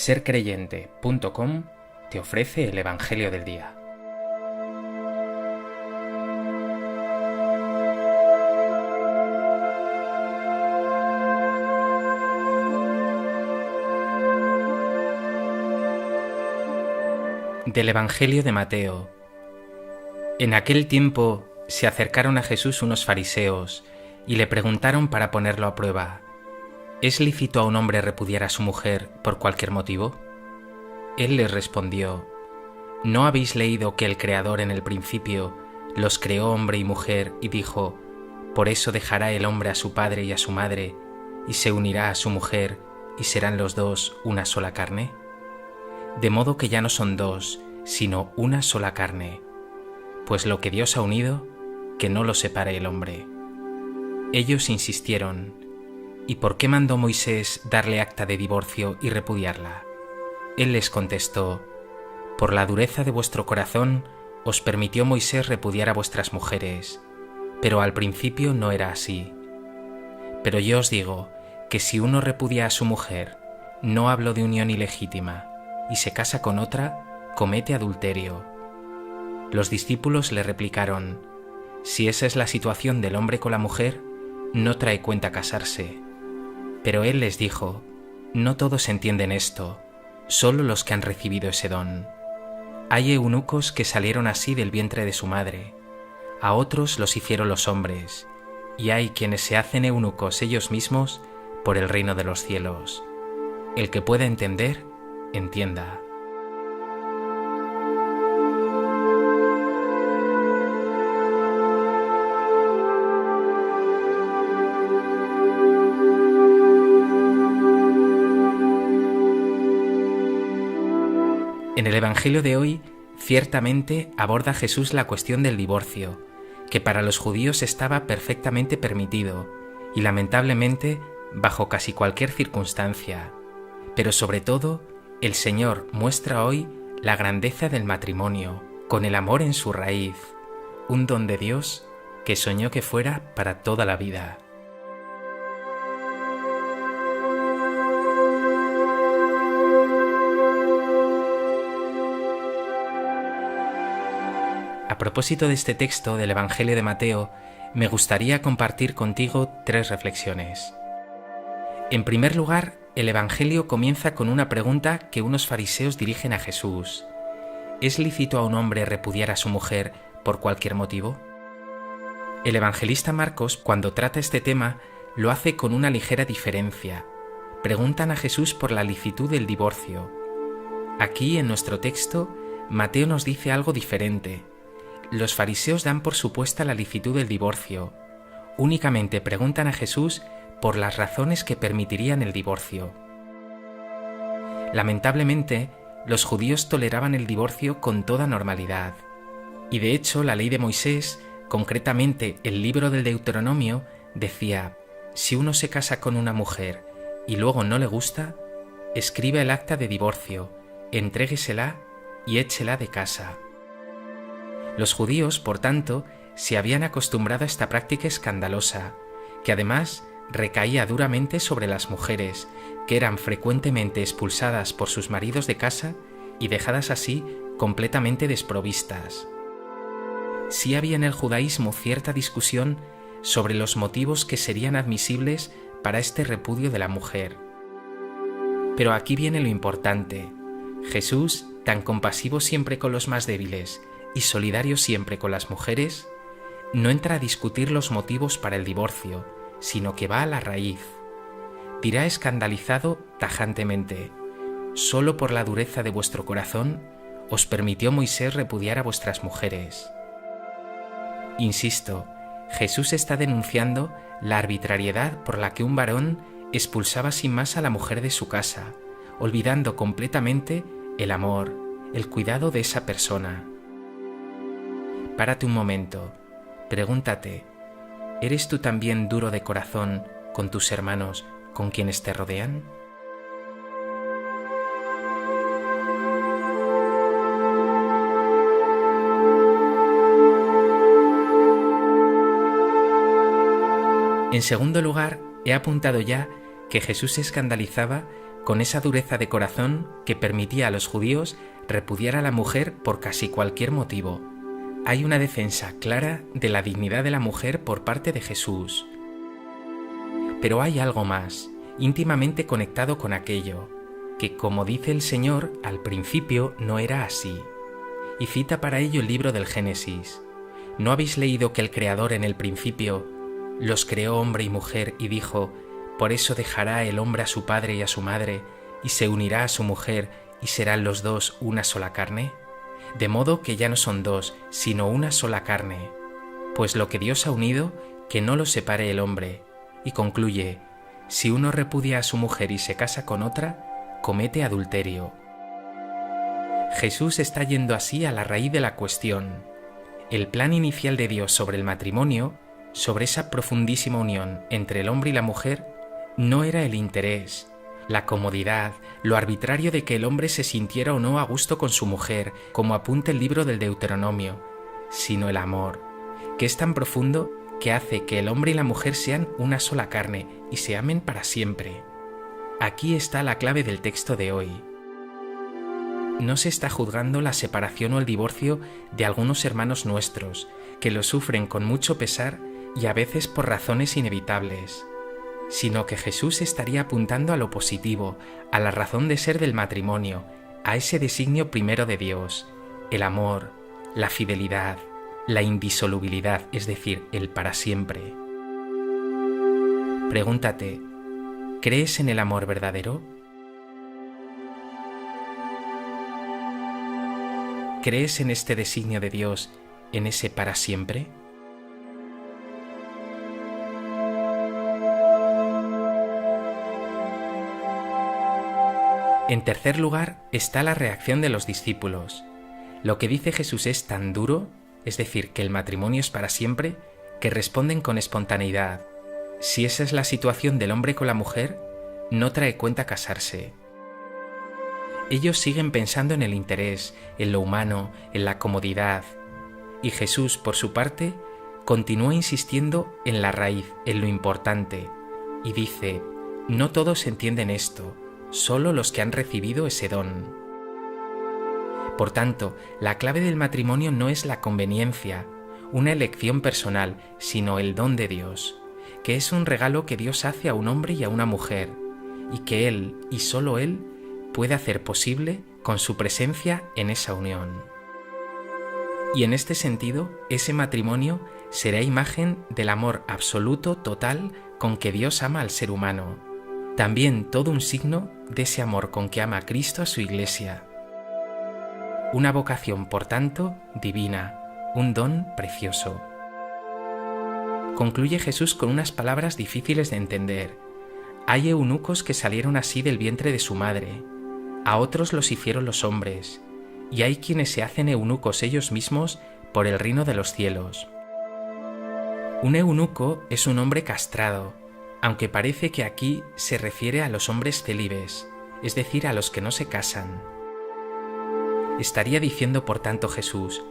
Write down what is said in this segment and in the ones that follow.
Sercreyente.com te ofrece el Evangelio del Día. Del Evangelio de Mateo. En aquel tiempo se acercaron a Jesús unos fariseos y le preguntaron para ponerlo a prueba: ¿es lícito a un hombre repudiar a su mujer por cualquier motivo? Él les respondió: ¿no habéis leído que el Creador en el principio los creó hombre y mujer y dijo: por eso dejará el hombre a su padre y a su madre, y se unirá a su mujer, y serán los dos una sola carne? De modo que ya no son dos, sino una sola carne. Pues lo que Dios ha unido, que no lo separe el hombre. Ellos insistieron: ¿y por qué mandó Moisés darle acta de divorcio y repudiarla? Él les contestó: por la dureza de vuestro corazón os permitió Moisés repudiar a vuestras mujeres, pero al principio no era así. Pero yo os digo que si uno repudia a su mujer, no hablo de unión ilegítima, y se casa con otra, comete adulterio. Los discípulos le replicaron: si esa es la situación del hombre con la mujer, no trae cuenta casarse. Pero él les dijo: no todos entienden esto, solo los que han recibido ese don. Hay eunucos que salieron así del vientre de su madre, a otros los hicieron los hombres, y hay quienes se hacen eunucos ellos mismos por el reino de los cielos. El que pueda entender, entienda. En el Evangelio de hoy, ciertamente aborda Jesús la cuestión del divorcio, que para los judíos estaba perfectamente permitido y lamentablemente bajo casi cualquier circunstancia. Pero sobre todo, el Señor muestra hoy la grandeza del matrimonio, con el amor en su raíz, un don de Dios que soñó que fuera para toda la vida. A propósito de este texto del Evangelio de Mateo, me gustaría compartir contigo 3 reflexiones. En primer lugar, el Evangelio comienza con una pregunta que unos fariseos dirigen a Jesús: ¿es lícito a un hombre repudiar a su mujer por cualquier motivo? El evangelista Marcos, cuando trata este tema, lo hace con una ligera diferencia. Preguntan a Jesús por la licitud del divorcio. Aquí, en nuestro texto, Mateo nos dice algo diferente. Los fariseos dan por supuesta la licitud del divorcio. Únicamente preguntan a Jesús por las razones que permitirían el divorcio. Lamentablemente, los judíos toleraban el divorcio con toda normalidad. Y de hecho, la ley de Moisés, concretamente el libro del Deuteronomio, decía: si uno se casa con una mujer y luego no le gusta, escriba el acta de divorcio, entréguesela y échela de casa. Los judíos, por tanto, se habían acostumbrado a esta práctica escandalosa, que además recaía duramente sobre las mujeres, que eran frecuentemente expulsadas por sus maridos de casa y dejadas así completamente desprovistas. Sí había en el judaísmo cierta discusión sobre los motivos que serían admisibles para este repudio de la mujer. Pero aquí viene lo importante. Jesús, tan compasivo siempre con los más débiles y solidario siempre con las mujeres, no entra a discutir los motivos para el divorcio, sino que va a la raíz. Dirá escandalizado tajantemente: solo por la dureza de vuestro corazón os permitió Moisés repudiar a vuestras mujeres. Insisto, Jesús está denunciando la arbitrariedad por la que un varón expulsaba sin más a la mujer de su casa, olvidando completamente el amor, el cuidado de esa persona. Párate un momento, pregúntate: ¿eres tú también duro de corazón con tus hermanos, con quienes te rodean? En segundo lugar, he apuntado ya que Jesús se escandalizaba con esa dureza de corazón que permitía a los judíos repudiar a la mujer por casi cualquier motivo. Hay una defensa clara de la dignidad de la mujer por parte de Jesús. Pero hay algo más, íntimamente conectado con aquello, que, como dice el Señor, al principio no era así. Y cita para ello el libro del Génesis. ¿No habéis leído que el Creador en el principio los creó hombre y mujer y dijo: por eso dejará el hombre a su padre y a su madre, y se unirá a su mujer, y serán los dos una sola carne? De modo que ya no son dos, sino una sola carne. Pues lo que Dios ha unido, que no lo separe el hombre. Y concluye: si uno repudia a su mujer y se casa con otra, comete adulterio. Jesús está yendo así a la raíz de la cuestión. El plan inicial de Dios sobre el matrimonio, sobre esa profundísima unión entre el hombre y la mujer, no era el interés, la comodidad, lo arbitrario de que el hombre se sintiera o no a gusto con su mujer, como apunta el libro del Deuteronomio, sino el amor, que es tan profundo que hace que el hombre y la mujer sean una sola carne y se amen para siempre. Aquí está la clave del texto de hoy. No se está juzgando la separación o el divorcio de algunos hermanos nuestros, que lo sufren con mucho pesar y a veces por razones inevitables, sino que Jesús estaría apuntando a lo positivo, a la razón de ser del matrimonio, a ese designio primero de Dios, el amor, la fidelidad, la indisolubilidad, es decir, el para siempre. Pregúntate, ¿crees en el amor verdadero? ¿Crees en este designio de Dios, en ese para siempre? En tercer lugar está la reacción de los discípulos. Lo que dice Jesús es tan duro, es decir, que el matrimonio es para siempre, que responden con espontaneidad. Si esa es la situación del hombre con la mujer, no trae cuenta casarse. Ellos siguen pensando en el interés, en lo humano, en la comodidad. Y Jesús, por su parte, continúa insistiendo en la raíz, en lo importante, y dice: no todos entienden esto, solo los que han recibido ese don. Por tanto, la clave del matrimonio no es la conveniencia, una elección personal, sino el don de Dios, que es un regalo que Dios hace a un hombre y a una mujer, y que Él, y solo Él, puede hacer posible con su presencia en esa unión. Y en este sentido, ese matrimonio será imagen del amor absoluto, total, con que Dios ama al ser humano. También todo un signo de ese amor con que ama Cristo a su Iglesia. Una vocación, por tanto, divina, un don precioso. Concluye Jesús con unas palabras difíciles de entender. Hay eunucos que salieron así del vientre de su madre, a otros los hicieron los hombres, y hay quienes se hacen eunucos ellos mismos por el reino de los cielos. Un eunuco es un hombre castrado, aunque parece que aquí se refiere a los hombres célibes, es decir, a los que no se casan. Estaría diciendo, por tanto, Jesús: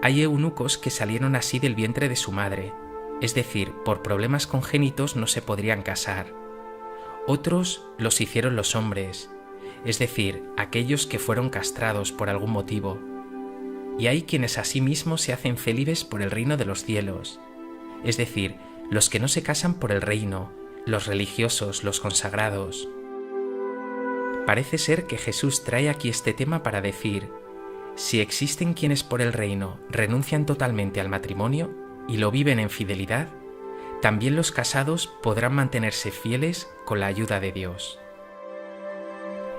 hay eunucos que salieron así del vientre de su madre, es decir, por problemas congénitos no se podrían casar. Otros los hicieron los hombres, es decir, aquellos que fueron castrados por algún motivo. Y hay quienes asimismo se hacen célibes por el reino de los cielos, es decir, los que no se casan por el reino, los religiosos, los consagrados. Parece ser que Jesús trae aquí este tema para decir: si existen quienes por el reino renuncian totalmente al matrimonio y lo viven en fidelidad, también los casados podrán mantenerse fieles con la ayuda de Dios.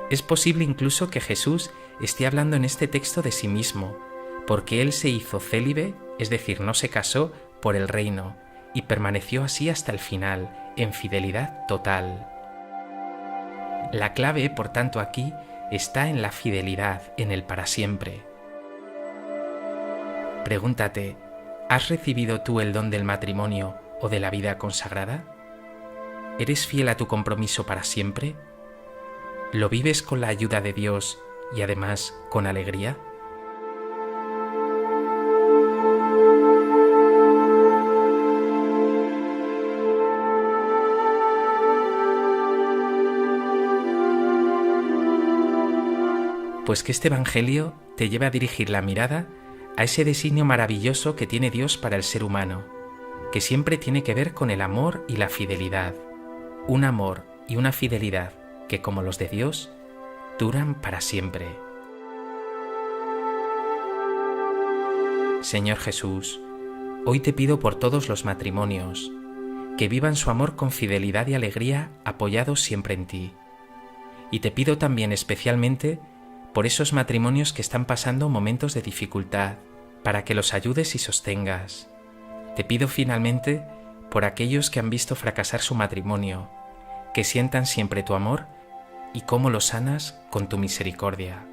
Es posible incluso que Jesús esté hablando en este texto de sí mismo, porque Él se hizo célibe, es decir, no se casó, por el reino, y permaneció así hasta el final, en fidelidad total. La clave, por tanto, aquí está en la fidelidad, en el para siempre. Pregúntate, ¿has recibido tú el don del matrimonio o de la vida consagrada? ¿Eres fiel a tu compromiso para siempre? ¿Lo vives con la ayuda de Dios y además con alegría? Pues que este Evangelio te lleve a dirigir la mirada a ese designio maravilloso que tiene Dios para el ser humano, que siempre tiene que ver con el amor y la fidelidad. Un amor y una fidelidad que, como los de Dios, duran para siempre. Señor Jesús, hoy te pido por todos los matrimonios, que vivan su amor con fidelidad y alegría apoyados siempre en ti. Y te pido también especialmente por esos matrimonios que están pasando momentos de dificultad, para que los ayudes y sostengas. Te pido finalmente por aquellos que han visto fracasar su matrimonio, que sientan siempre tu amor y cómo lo sanas con tu misericordia.